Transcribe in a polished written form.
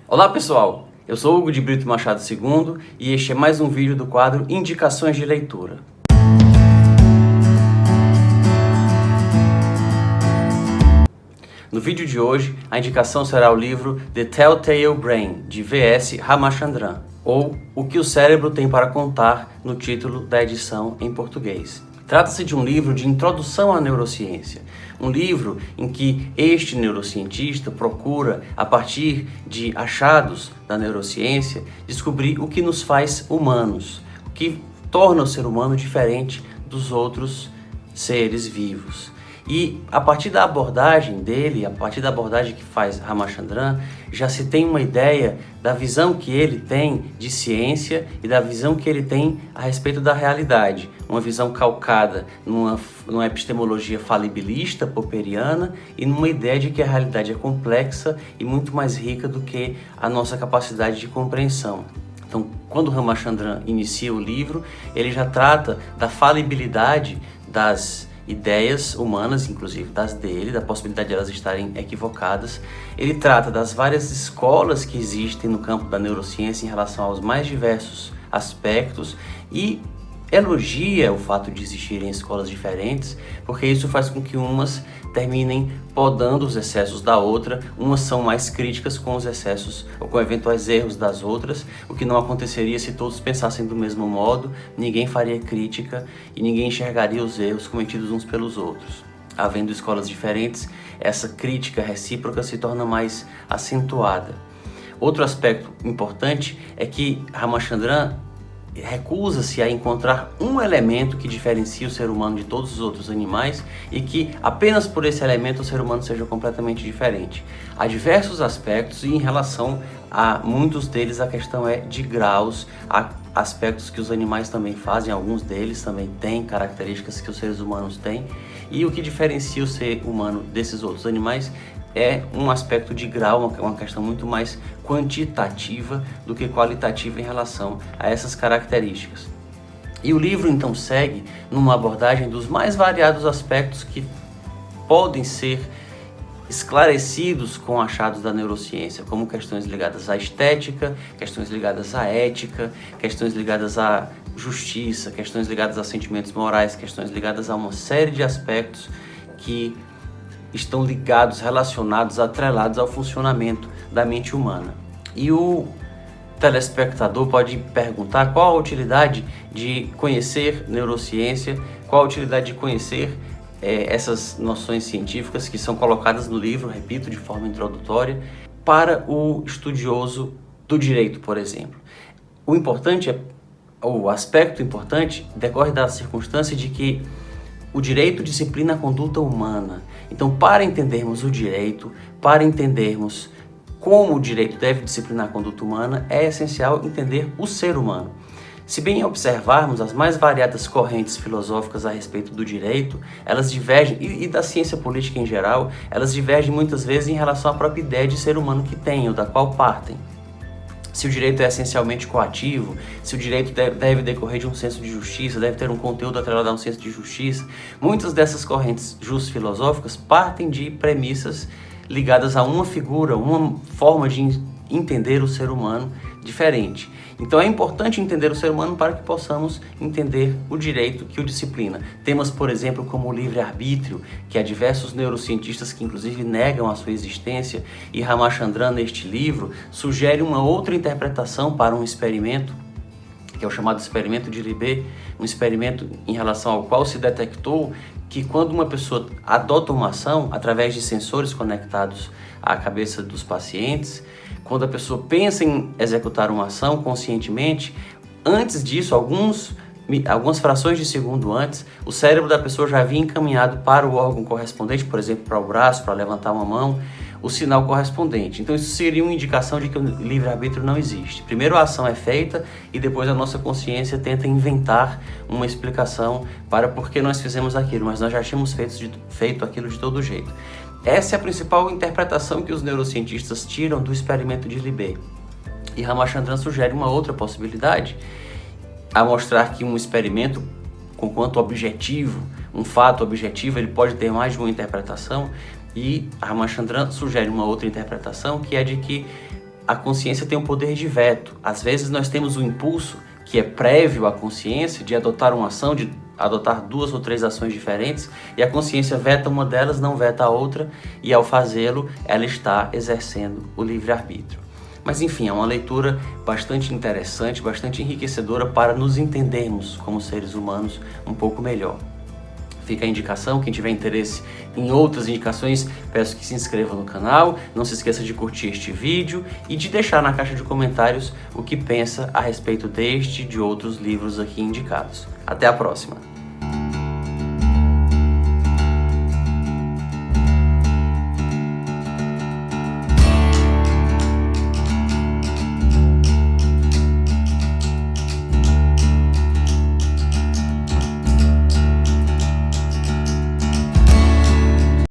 Olá pessoal, eu sou Hugo de Brito Machado II e este é mais um vídeo do quadro Indicações de Leitura. No vídeo de hoje, a indicação será o livro The Telltale Brain, de V.S. Ramachandran, ou O que o Cérebro tem para contar, no título da edição em português. Trata-se de um livro de introdução à neurociência, um livro em que este neurocientista procura, a partir de achados da neurociência, descobrir o que nos faz humanos, o que torna o ser humano diferente dos outros seres vivos. E a partir da abordagem dele, a partir da abordagem que faz Ramachandran, já se tem uma ideia da visão que ele tem de ciência e da visão que ele tem a respeito da realidade. Uma visão calcada numa epistemologia falibilista, popperiana, e numa ideia de que a realidade é complexa e muito mais rica do que a nossa capacidade de compreensão. Então, quando Ramachandran inicia o livro, ele já trata da falibilidade das ideias humanas, inclusive das dele, da possibilidade de elas estarem equivocadas. Ele trata das várias escolas que existem no campo da neurociência em relação aos mais diversos aspectos e elogia o fato de existirem escolas diferentes, porque isso faz com que umas terminem podando os excessos da outra, umas são mais críticas com os excessos ou com eventuais erros das outras, o que não aconteceria se todos pensassem do mesmo modo, ninguém faria crítica e ninguém enxergaria os erros cometidos uns pelos outros. Havendo escolas diferentes, essa crítica recíproca se torna mais acentuada. Outro aspecto importante é que Ramachandran recusa-se a encontrar um elemento que diferencia o ser humano de todos os outros animais e que apenas por esse elemento o ser humano seja completamente diferente. Há diversos aspectos e em relação a muitos deles a questão é de graus, há aspectos que os animais também fazem, alguns deles também têm características que os seres humanos têm, e o que diferencia o ser humano desses outros animais é um aspecto de grau, uma questão muito mais quantitativa do que qualitativa em relação a essas características. E o livro então segue numa abordagem dos mais variados aspectos que podem ser esclarecidos com achados da neurociência, como questões ligadas à estética, questões ligadas à ética, questões ligadas à justiça, questões ligadas a sentimentos morais, questões ligadas a uma série de aspectos que estão ligados, relacionados, atrelados ao funcionamento da mente humana. E o telespectador pode perguntar qual a utilidade de conhecer neurociência, qual a utilidade de conhecer essas noções científicas que são colocadas no livro, repito, de forma introdutória, para o estudioso do direito, por exemplo. O aspecto importante decorre da circunstância de que o direito disciplina a conduta humana. Então, para entendermos o direito, para entendermos como o direito deve disciplinar a conduta humana, é essencial entender o ser humano. Se bem observarmos as mais variadas correntes filosóficas a respeito do direito, elas divergem, e da ciência política em geral, elas divergem muitas vezes em relação à própria ideia de ser humano que têm, ou da qual partem. Se o direito é essencialmente coativo, se o direito deve decorrer de um senso de justiça, deve ter um conteúdo atrelado a um senso de justiça. Muitas dessas correntes filosóficas partem de premissas ligadas a uma figura, uma forma de entender o ser humano diferente. Então é importante entender o ser humano para que possamos entender o direito que o disciplina. Temas, por exemplo, como o livre-arbítrio, que há diversos neurocientistas que inclusive negam a sua existência, e Ramachandran, neste livro, sugere uma outra interpretação para um experimento, que é o chamado experimento de Libet, um experimento em relação ao qual se detectou que quando uma pessoa adota uma ação através de sensores conectados à cabeça dos pacientes, quando a pessoa pensa em executar uma ação conscientemente, antes disso, algumas frações de segundo antes, o cérebro da pessoa já havia encaminhado para o órgão correspondente, por exemplo, para o braço, para levantar uma mão, o sinal correspondente. Então isso seria uma indicação de que o livre-arbítrio não existe. Primeiro a ação é feita e depois a nossa consciência tenta inventar uma explicação para por que nós fizemos aquilo, mas nós já tínhamos feito aquilo de todo jeito. Essa é a principal interpretação que os neurocientistas tiram do experimento de Libet. E Ramachandran sugere uma outra possibilidade, a mostrar que um experimento, conquanto objetivo, um fato objetivo, ele pode ter mais de uma interpretação, e Ramachandran sugere uma outra interpretação, que é de que a consciência tem um poder de veto. Às vezes nós temos um impulso que é prévio à consciência de adotar uma ação, de adotar 2 ou 3 ações diferentes, e a consciência veta uma delas, não veta a outra, e ao fazê-lo, ela está exercendo o livre-arbítrio. Mas enfim, é uma leitura bastante interessante, bastante enriquecedora para nos entendermos como seres humanos um pouco melhor. Fica a indicação, quem tiver interesse em outras indicações, peço que se inscreva no canal, não se esqueça de curtir este vídeo e de deixar na caixa de comentários o que pensa a respeito deste e de outros livros aqui indicados. Até a próxima!